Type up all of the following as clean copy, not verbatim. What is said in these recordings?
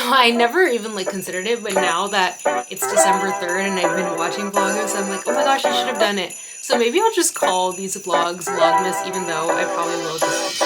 I never even like considered it, but now that it's December 3rd and I've been watching vloggers, I'm like, oh my gosh, I should have done it. So maybe I'll just call these vlogs Vlogmas, even though I probably will just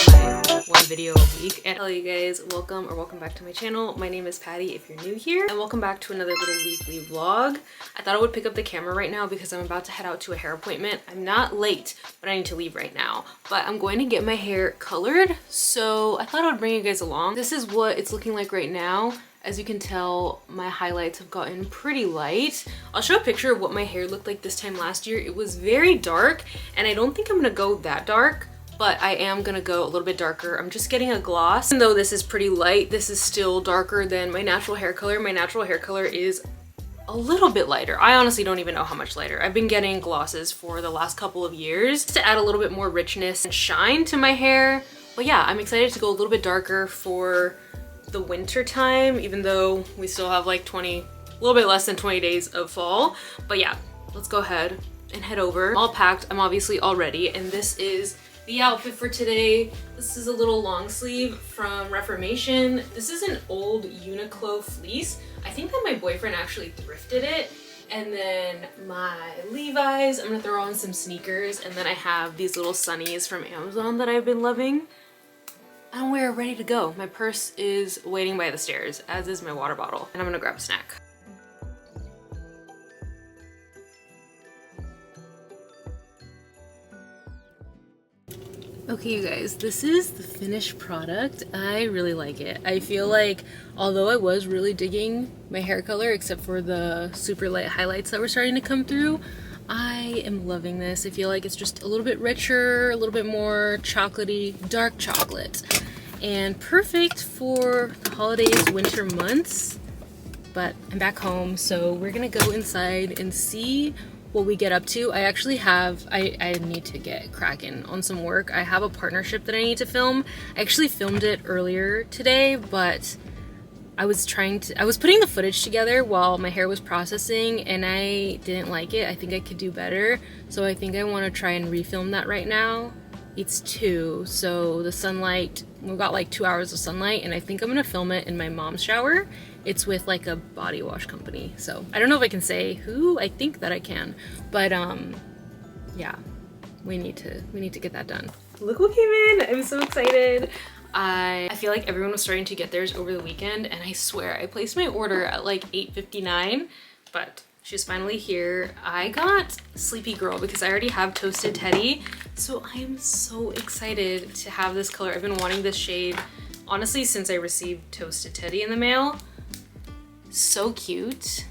my one video a week. And hello you guys, welcome back to my channel. My name is Patty if you're new here, and welcome back to another little weekly vlog. I thought I would pick up the camera right now because I'm about to head out to a hair appointment. I'm not late, but I need to leave right now. But I'm going to get my hair colored, so I thought I would bring you guys along. This is what it's looking like right now. As you can tell, my highlights have gotten pretty light. I'll show a picture of what my hair looked like this time last year. It was very dark, and I don't think I'm gonna go that dark, but I am gonna go a little bit darker. I'm just getting a gloss. Even though this is pretty light, this is still darker than my natural hair color. My natural hair color is a little bit lighter. I honestly don't even know how much lighter. I've been getting glosses for the last couple of years to add a little bit more richness and shine to my hair. But yeah, I'm excited to go a little bit darker for the winter time, even though we still have like a little bit less than 20 days of fall. But yeah, let's go ahead and head over. I'm all packed, I'm obviously all ready, and this is the outfit for today. This is a little long sleeve from Reformation. This is an old Uniqlo fleece. I think that my boyfriend actually thrifted it. And then my Levi's, I'm gonna throw on some sneakers, and then I have these little sunnies from Amazon that I've been loving. And we're ready to go. My purse is waiting by the stairs, as is my water bottle. And I'm gonna grab a snack. Okay, you guys, this is the finished product. I really like it. I feel like, although I was really digging my hair color, except for the super light highlights that were starting to come through, I am loving this. I feel like it's just a little bit richer, a little bit more chocolatey, dark chocolate, and perfect for the holidays, winter months. But I'm back home, so we're gonna go inside and see what we get up to. I actually have, I need to get cracking on some work. I have a partnership that I need to film. I actually filmed it earlier today, but I was putting the footage together while my hair was processing, and I didn't like it. I think I could do better. So I think I want to try and refilm that right now. It's 2, so the sunlight, we've got like 2 hours of sunlight, and I think I'm gonna film it in my mom's shower. It's with like a body wash company. So I don't know if I can say who. I think that I can, but yeah, we need to get that done. Look what came in. I'm so excited. I feel like everyone was starting to get theirs over the weekend, and I swear I placed my order at like 8:59, but she's finally here. I got Sleepy Girl because I already have Toasted Teddy, so I am so excited to have this color. I've been wanting this shade honestly since I received Toasted Teddy in the mail. So cute.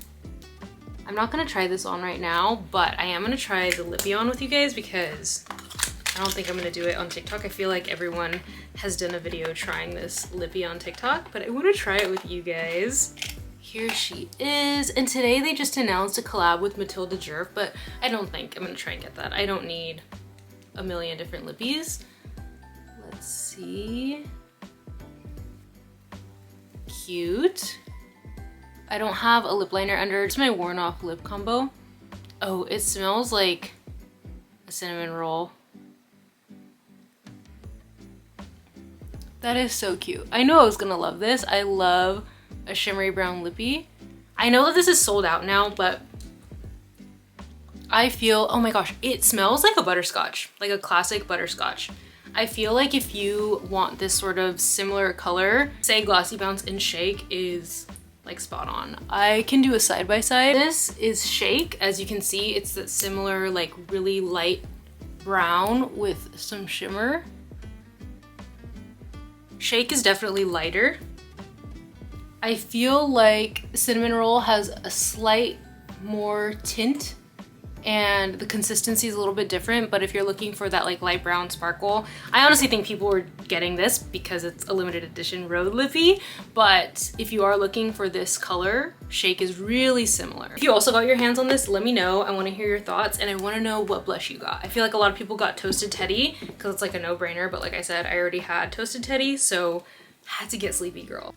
I'm not gonna try this on right now, but I am gonna try the lippie on with you guys because I don't think I'm gonna do it on TikTok. I feel like everyone has done a video trying this lippie on TikTok, but I wanna try it with you guys. Here she is, and today they just announced a collab with Matilda Jerf, but I don't think I'm gonna try and get that. I don't need a million different lippies. Let's see. Cute. I don't have a lip liner under. It's my worn off lip combo. Oh, it smells like a cinnamon roll. That is so cute. I knew I was gonna love this. I love a shimmery brown lippie. I know that this is sold out now, but I feel, oh my gosh, it smells like a butterscotch, like a classic butterscotch. I feel like if you want this sort of similar color, say Glossy Bounce and Shake is like spot on. I can do a side by side. This is Shake. As you can see, it's that similar like really light brown with some shimmer. Shake is definitely lighter. I feel like Cinnamon Roll has a slight more tint and the consistency is a little bit different, but if you're looking for that like light brown sparkle, I honestly think people were getting this because it's a limited edition Rhode lippie, but if you are looking for this color, Shake is really similar. If you also got your hands on this, let me know. I want to hear your thoughts, and I want to know what blush you got. I feel like a lot of people got Toasted Teddy because it's like a no-brainer, but like I said, I already had Toasted Teddy, so had to get Sleepy Girl.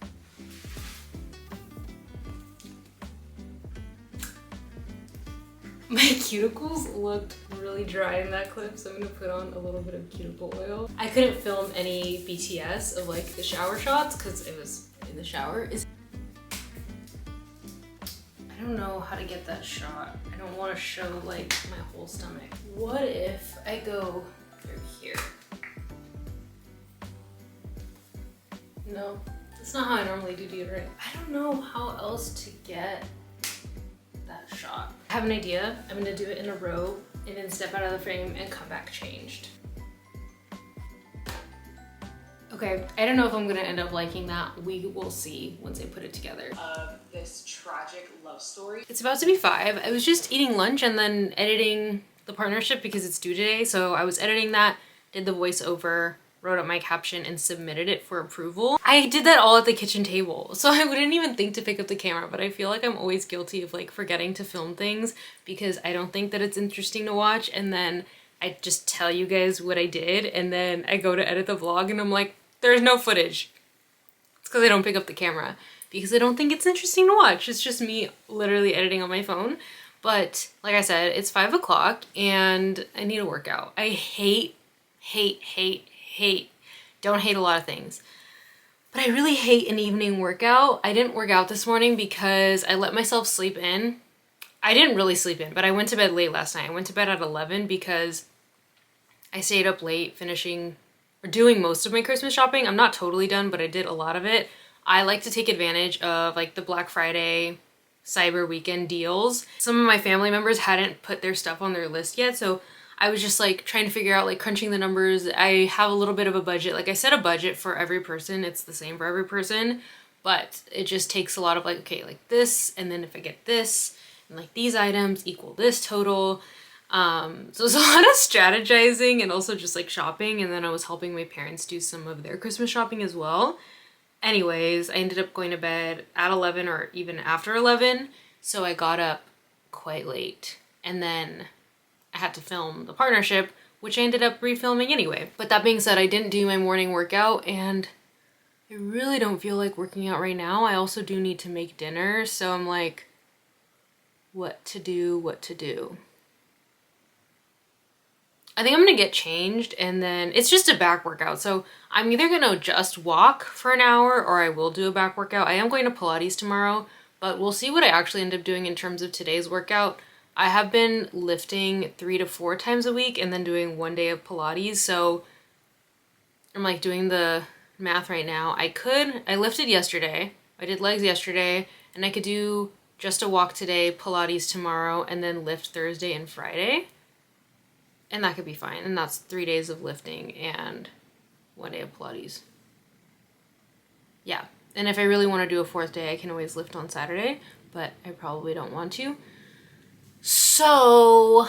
My cuticles looked really dry in that clip, so I'm gonna put on a little bit of cuticle oil. I couldn't film any BTS of like the shower shots because it was in the shower. I don't know how to get that shot. I don't want to show like my whole stomach. What if I go through here? No, that's not how I normally do deodorant. I don't know how else to get that shot. I have an idea. I'm gonna do it in a row and then step out of the frame and come back changed. Okay, I don't know if I'm gonna end up liking that. We will see once I put it together. This tragic love story. It's about to be 5. I was just eating lunch and then editing the partnership because it's due today. So I was editing that, did the voiceover, wrote up my caption and submitted it for approval. I did that all at the kitchen table. So I wouldn't even think to pick up the camera, but I feel like I'm always guilty of like forgetting to film things because I don't think that it's interesting to watch. And then I just tell you guys what I did. And then I go to edit the vlog and I'm like, there's no footage. It's because I don't pick up the camera because I don't think it's interesting to watch. It's just me literally editing on my phone. But like I said, it's 5 o'clock and I need a workout. I hate, don't hate a lot of things, but I really hate an evening workout. I didn't work out this morning because I let myself sleep in. I didn't really sleep in, but I went to bed late last night. I went to bed at 11 because I stayed up late finishing or doing most of my Christmas shopping. I'm not totally done, but I did a lot of it. I like to take advantage of like the Black Friday Cyber Weekend deals. Some of my family members hadn't put their stuff on their list yet, so I was just like trying to figure out, like crunching the numbers. I have a little bit of a budget. Like I set a budget for every person. It's the same for every person, but it just takes a lot of like, okay, like this, and then if I get this, and like these items equal this total. So it's a lot of strategizing and also just like shopping. And then I was helping my parents do some of their Christmas shopping as well. Anyways, I ended up going to bed at 11 or even after 11. So I got up quite late and then I had to film the partnership, which I ended up refilming anyway. But that being said, I didn't do my morning workout and I really don't feel like working out right now. I also do need to make dinner. So I'm like, what to do. I think I'm gonna get changed and then it's just a back workout. So I'm either gonna just walk for an hour or I will do a back workout. I am going to Pilates tomorrow, but we'll see what I actually end up doing in terms of today's workout. I have been lifting 3 to 4 times a week and then doing 1 day of Pilates. So I'm like doing the math right now. I lifted yesterday, I did legs yesterday, and I could do just a walk today, Pilates tomorrow, and then lift Thursday and Friday. And that could be fine. And that's 3 days of lifting and 1 day of Pilates. Yeah. And if I really want to do a 4th day, I can always lift on Saturday, but I probably don't want to. So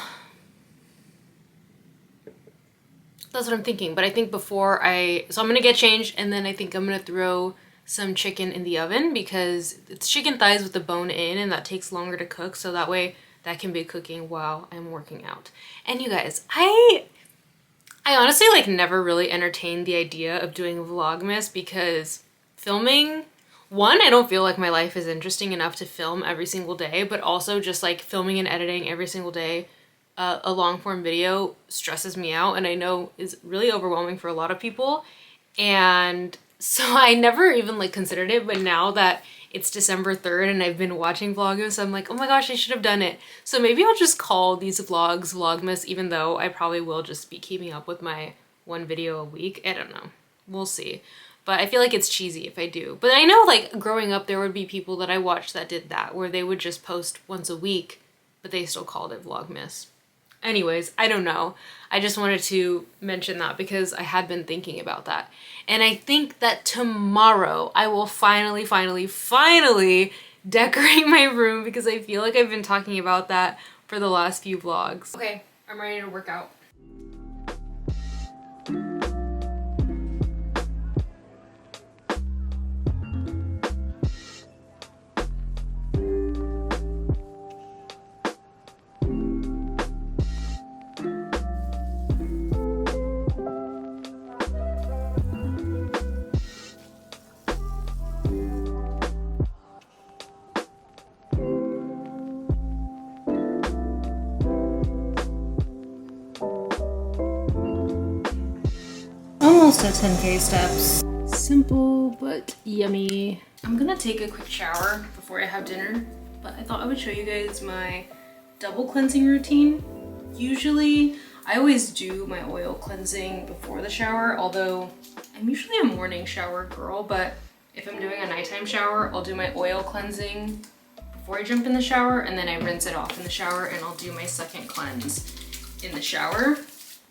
that's what I'm thinking. But I think so I'm going to get changed and then I think I'm going to throw some chicken in the oven because it's chicken thighs with the bone in and that takes longer to cook. So that way that can be cooking while I'm working out. And you guys, I honestly like never really entertained the idea of doing vlogmas because filming, one, I don't feel like my life is interesting enough to film every single day, but also just like filming and editing every single day a long form video stresses me out and I know is really overwhelming for a lot of people. And so I never even like considered it, but now that it's December 3rd and I've been watching Vlogmas, I'm like, oh my gosh, I should have done it. So maybe I'll just call these vlogs Vlogmas, even though I probably will just be keeping up with my 1 video a week. I don't know. We'll see. But I feel like it's cheesy if I do. But I know like growing up, there would be people that I watched that did that, where they would just post once a week, but they still called it Vlogmas. Anyways, I don't know. I just wanted to mention that because I had been thinking about that. And I think that tomorrow I will finally decorate my room because I feel like I've been talking about that for the last few vlogs. Okay, I'm ready to work out. Almost at 10K steps. Simple, but but yummy. I'm gonna take a quick shower before I have dinner, but I thought I would show you guys my double cleansing routine. Usually, I always do my oil cleansing before the shower, although I'm usually a morning shower girl, but if I'm doing a nighttime shower, I'll do my oil cleansing before I jump in the shower, and then I rinse it off in the shower, and I'll do my second cleanse in the shower.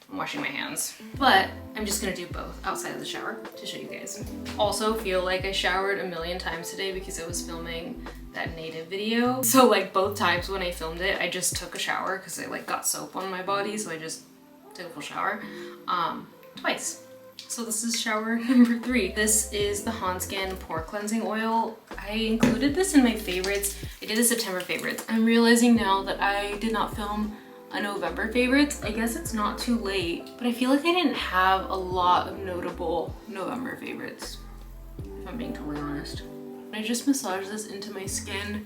I'm washing my hands, but I'm just gonna do both outside of the shower to show you guys. Also feel like I showered a million times today because I was filming that native video. So like both times when I filmed it, I just took a shower because I like got soap on my body, so I just took a full shower twice. So this is shower number 3. This is the Hanskin Pore Cleansing Oil. I included this in my favorites. I did a September favorites. I'm realizing now that I did not film a November favorites. I guess it's not too late, but I feel like I didn't have a lot of notable November favorites, if I'm being totally honest. I just massaged this into my skin.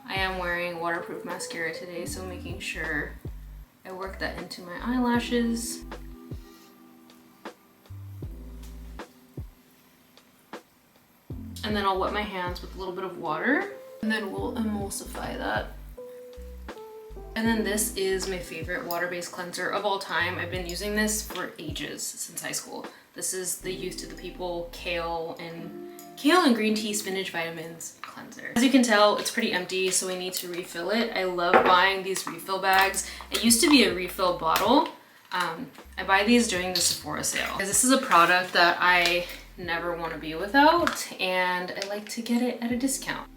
I am wearing waterproof mascara today, so making sure I work that into my eyelashes. And then I'll wet my hands with a little bit of water, and then we'll emulsify that. And then this is my favorite water-based cleanser of all time. I've been using this for ages, since high school. This is the Youth to the People kale and green tea spinach vitamins cleanser. As you can tell, it's pretty empty, so I need to refill it. I love buying these refill bags. It used to be a refill bottle. I buy these during the Sephora sale, because this is a product that I never want to be without, and I like to get it at a discount.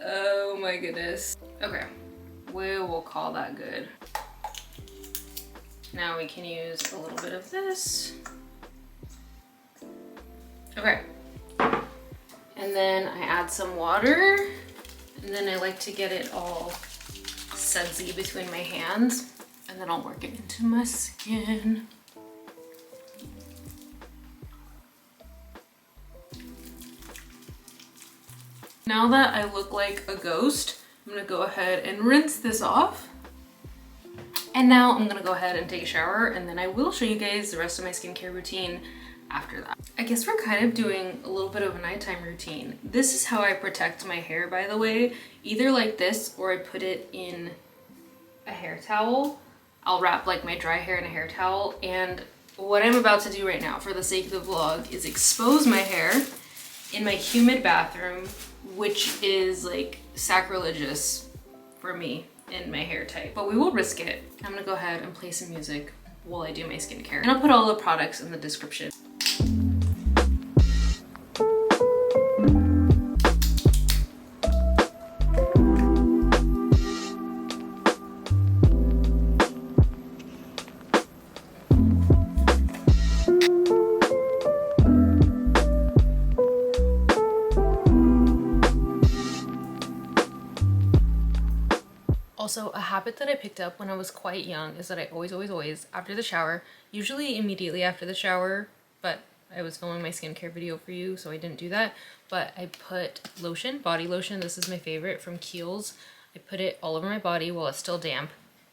Oh my goodness. Okay, we will call that good. Now we can use a little bit of this. Okay, and then I add some water, and then I like to get it all sudsy between my hands, and then I'll work it into my skin. Now that I look like a ghost, I'm gonna go ahead and rinse this off. And now I'm gonna go ahead and take a shower, and then I will show you guys the rest of my skincare routine after that. I guess we're kind of doing a little bit of a nighttime routine. This is how I protect my hair, by the way. Either like this, or I put it in a hair towel. I'll wrap like my dry hair in a hair towel, and what I'm about to do right now for the sake of the vlog is expose my hair in my humid bathroom, which is like sacrilegious for me in my hair type, but we will risk it. I'm gonna go ahead and play some music while I do my skincare, and I'll put all the products in the description. Also, a habit that I picked up when I was quite young is that I always, after the shower, usually immediately after the shower, but I was filming my skincare video for you, so I didn't do that, but I put lotion, body lotion, this is my favorite, from Kiehl's. I put it all over my body while it's still damp,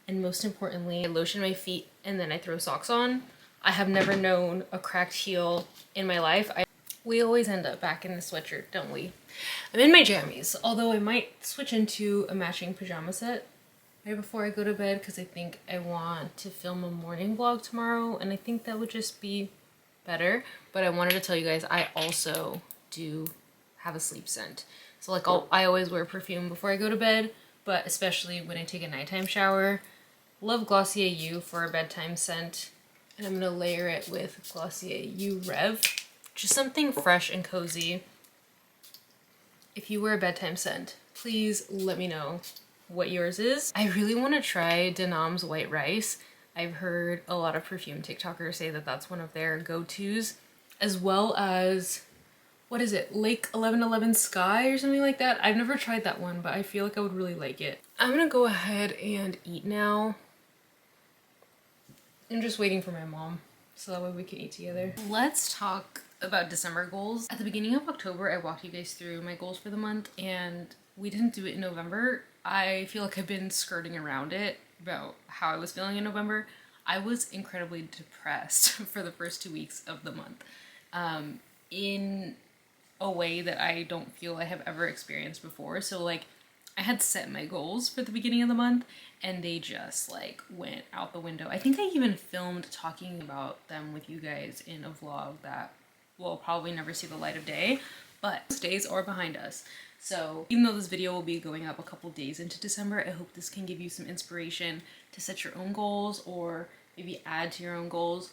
and most importantly, I lotion my feet, and then I throw socks on. I have never known a cracked heel in my life. We always end up back in the sweatshirt, don't we? I'm in my jammies, although I might switch into a matching pajama set right before I go to bed, because I think I want to film a morning vlog tomorrow, and I think that would just be better. But I wanted to tell you guys, I also do have a sleep scent. So like I always wear perfume before I go to bed, but especially when I take a nighttime shower. Love Glossier U for a bedtime scent, and I'm gonna layer it with Glossier U Rev. Just something fresh and cozy. If you wear a bedtime scent, please let me know what yours is. I really want to try Denam's White Rice. I've heard a lot of perfume TikTokers say that that's one of their go-tos, as well as, what is it, Lake 1111 Sky or something like that. I've never tried that one, but I feel like I would really like it. I'm gonna go ahead and eat now. I'm just waiting for my mom, so that way we can eat together. Let's talk about December goals. At the beginning of October, I walked you guys through my goals for the month, and we didn't do it in November. I feel like I've been skirting around it about how I was feeling in November. I was incredibly depressed for the first 2 weeks of the month, in a way that I don't feel I have ever experienced before. So like, I had set my goals for the beginning of the month and they just like went out the window. I think I even filmed talking about them with you guys in a vlog that will probably never see the light of day, but those days are behind us. So even though this video will be going up a couple days into December, I hope this can give you some inspiration to set your own goals or maybe add to your own goals.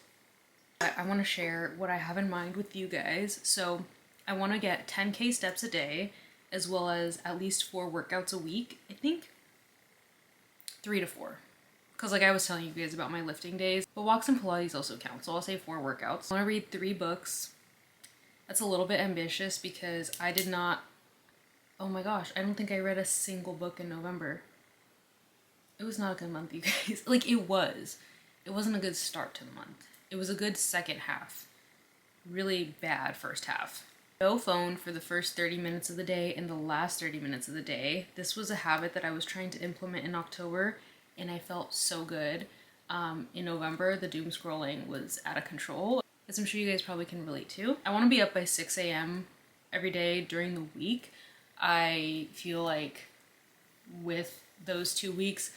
I want to share what I have in mind with you guys. So I want to get 10K steps a day, as well as at least 4 workouts a week. I think 3 to 4. Because like I was telling you guys about my lifting days, but walks and Pilates also count. So I'll say 4 workouts. I want to read 3 books. That's a little bit ambitious because I did not, oh my gosh, I don't think I read a single book in November. It was not a good month, you guys. Like it wasn't a good start to the month. It was a good second half. Really bad first half. No phone for the first 30 minutes of the day and the last 30 minutes of the day. This was a habit that I was trying to implement in October and I felt so good. In November, the doom scrolling was out of control, as I'm sure you guys probably can relate to. I want to be up by 6 a.m. every day during the week. I feel like with those 2 weeks,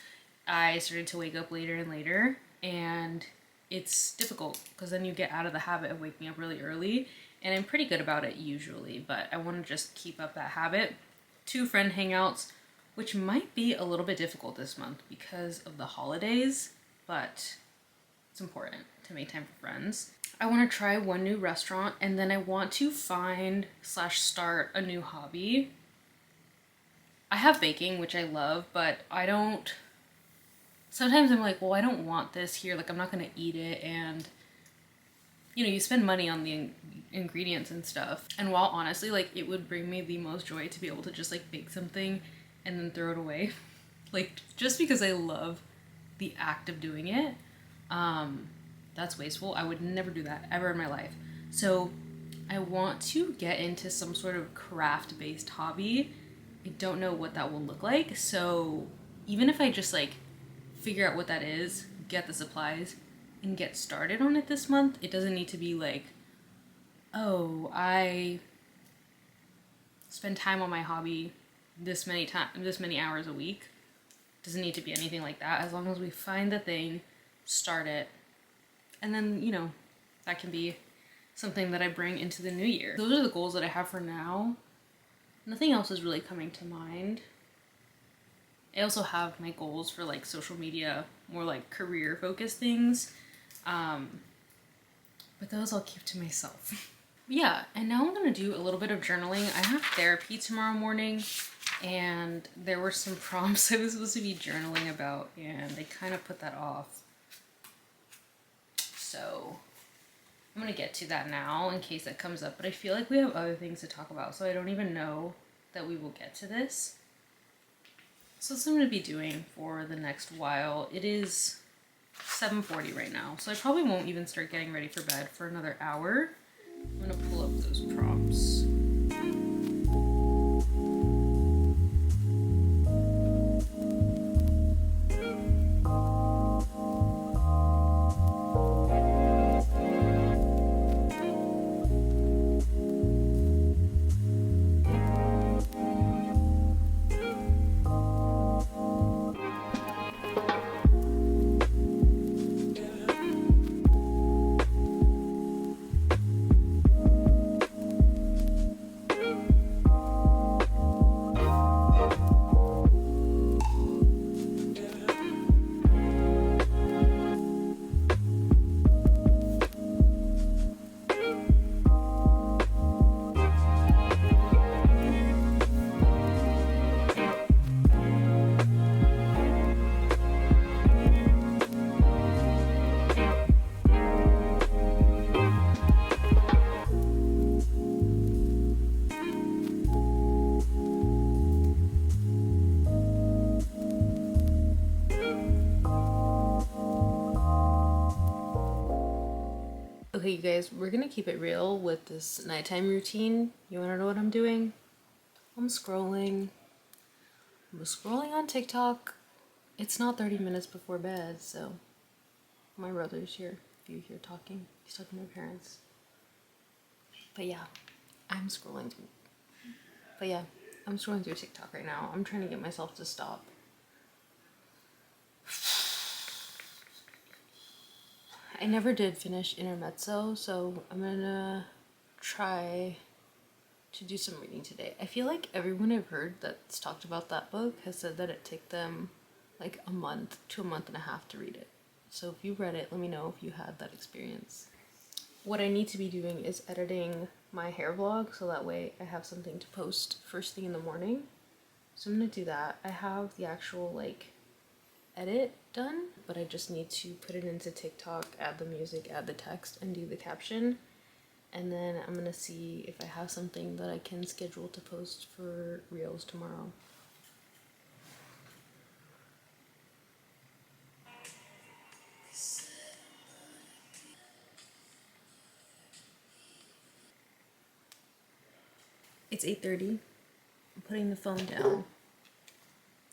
I started to wake up later and later, and it's difficult because then you get out of the habit of waking up really early. And I'm pretty good about it usually, but I want to just keep up that habit. 2 friend hangouts, which might be a little bit difficult this month because of the holidays, but it's important to make time for friends. I want to try 1 new restaurant, and then I want to find / start a new hobby. I have baking, which I love, but I don't, sometimes I'm like, well, I don't want this here, like I'm not going to eat it, and you know, you spend money on the ingredients and stuff. And while honestly, like it would bring me the most joy to be able to just like bake something and then throw it away. Like just because I love the act of doing it, that's wasteful. I would never do that ever in my life. So I want to get into some sort of craft-based hobby. I don't know what that will look like. So even if I just like figure out what that is, get the supplies, and get started on it this month, it doesn't need to be like, oh, I spend time on my hobby this many hours a week. It doesn't need to be anything like that. As long as we find the thing, start it, and then, you know, that can be something that I bring into the new year. Those are the goals that I have for now. Nothing else is really coming to mind. I also have my goals for like social media, more like career focused things. But those I'll keep to myself. Yeah, and now I'm gonna do a little bit of journaling. I have therapy tomorrow morning, and there were some prompts I was supposed to be journaling about, and I kind of put that off. So I'm gonna get to that now in case that comes up, but I feel like we have other things to talk about, so I don't even know that we will get to this. So that's what I'm gonna be doing for the next while. It is 7:40 right now, so I probably won't even start getting ready for bed for another hour. I'm gonna pull up those prompts. you guys, we're gonna keep it real with this nighttime routine. You wanna know what I'm doing? I'm scrolling on TikTok. It's not 30 minutes before bed, so my brother's here. If you hear talking, he's talking to my parents. But yeah, I'm scrolling through TikTok right now. I'm trying to get myself to stop. I never did finish Intermezzo, so I'm gonna try to do some reading today. I feel like everyone I've heard that's talked about that book has said that it took them like a month to a month and a half to read it. So if you read it, let me know if you had that experience. What I need to be doing is editing my hair vlog so that way I have something to post first thing in the morning. So I'm gonna do that. I have the actual like edit done, but I just need to put it into TikTok, add the music, add the text, and do the caption. And then I'm gonna see if I have something that I can schedule to post for Reels tomorrow. It's 8:30. I'm putting the phone down.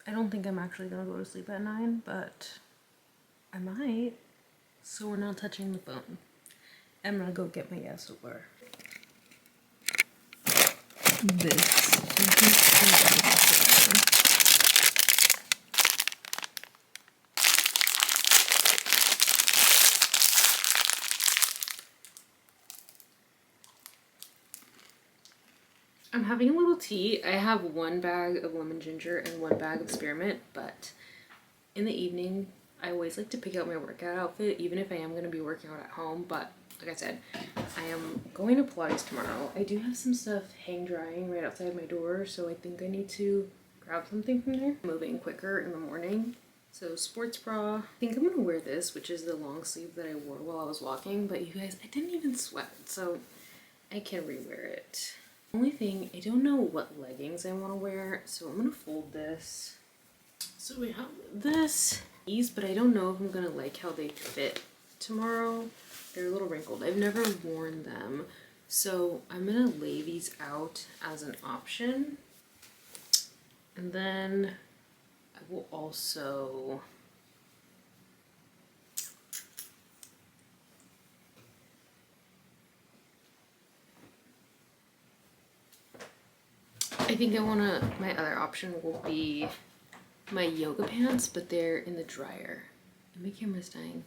I don't think I'm actually gonna go to sleep at 9, but I might. So we're not touching the phone. I'm gonna go get my Yasuo. I'm having a little tea. I have 1 bag of lemon ginger and 1 bag of spearmint, but in the evening, I always like to pick out my workout outfit, even if I am going to be working out at home. But like I said, I am going to Pilates tomorrow. I do have some stuff hang drying right outside my door, so I think I need to grab something from there. Moving quicker in the morning. So sports bra. I think I'm going to wear this, which is the long sleeve that I wore while I was walking. But you guys, I didn't even sweat, so I can rewear it. Only thing, I don't know what leggings I want to wear, so I'm going to fold this. So we have this, but I don't know if I'm going to like how they fit tomorrow. They're a little wrinkled. I've never worn them, so I'm going to lay these out as an option. And then I will also... I think my other option will be my yoga pants, but they're in the dryer. And my camera's dying.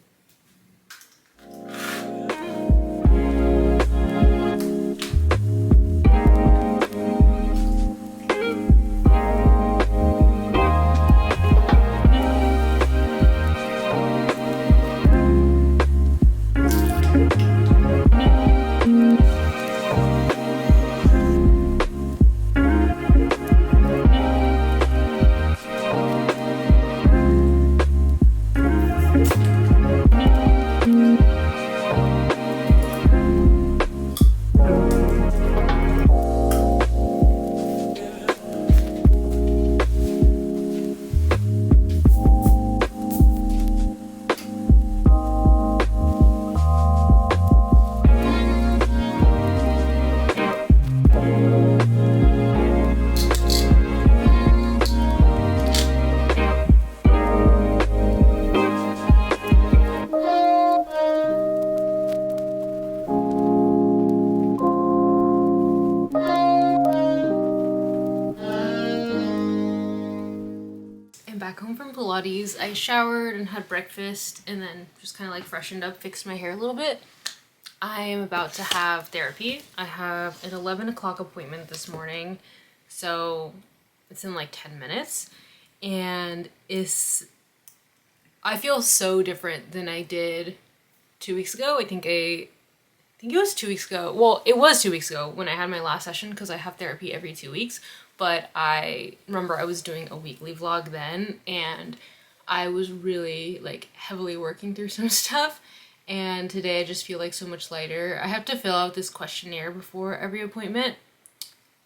Back home from Pilates. I showered and had breakfast and then just kind of like freshened up, fixed my hair a little bit. I am about to have therapy. I have an 11 o'clock appointment this morning, so it's in like 10 minutes, and I feel so different than I did 2 weeks ago. I think it was 2 weeks ago. Well, it was 2 weeks ago when I had my last session, because I have therapy every 2 weeks. But I remember I was doing a weekly vlog then, and I was really like heavily working through some stuff. And today I just feel like so much lighter. I have to fill out this questionnaire before every appointment,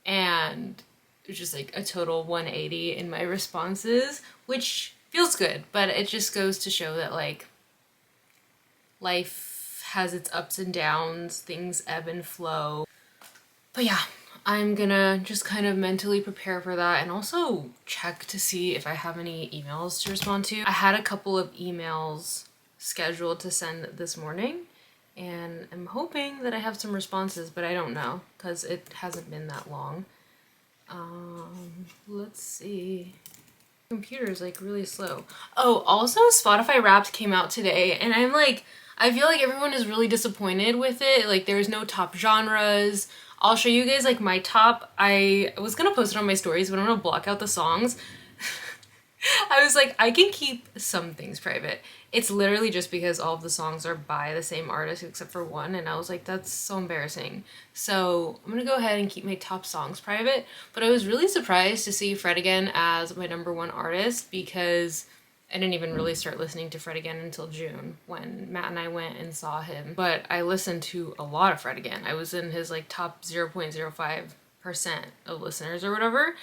and it's just like a total 180 in my responses, which feels good. But it just goes to show that like life has its ups and downs, things ebb and flow. But yeah, I'm gonna just kind of mentally prepare for that and also check to see if I have any emails to respond to. I had a couple of emails scheduled to send this morning and I'm hoping that I have some responses, but I don't know because it hasn't been that long. Let's see. Computer is like really slow. Oh, also Spotify Wrapped came out today and I'm like, I feel like everyone is really disappointed with it. Like there's no top genres. I'll show you guys like my top. I was gonna post it on my stories, but I'm gonna block out the songs. I was like, I can keep some things private. It's literally just because all of the songs are by the same artist except for one, and I was like, that's so embarrassing. So I'm gonna go ahead and keep my top songs private, but I was really surprised to see Fred again as my #1 artist because I didn't even really start listening to Fred again until June when Matt and I went and saw him. But I listened to a lot of Fred again. I was in his like top 0.05% of listeners or whatever.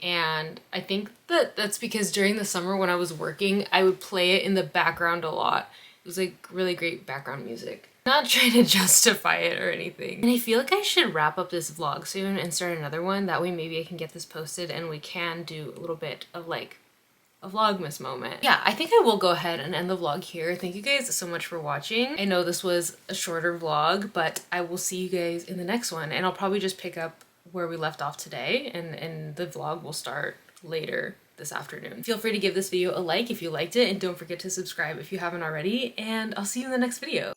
And I think that that's because during the summer when I was working, I would play it in the background a lot. It was like really great background music. Not trying to justify it or anything. And I feel like I should wrap up this vlog soon and start another one. That way maybe I can get this posted and we can do a little bit of like a vlogmas moment. Yeah, I think I will go ahead and end the vlog here. Thank you guys so much for watching. I know this was a shorter vlog, but I will see you guys in the next one and I'll probably just pick up where we left off today and the vlog will start later this afternoon. Feel free to give this video a like if you liked it and don't forget to subscribe if you haven't already and I'll see you in the next video.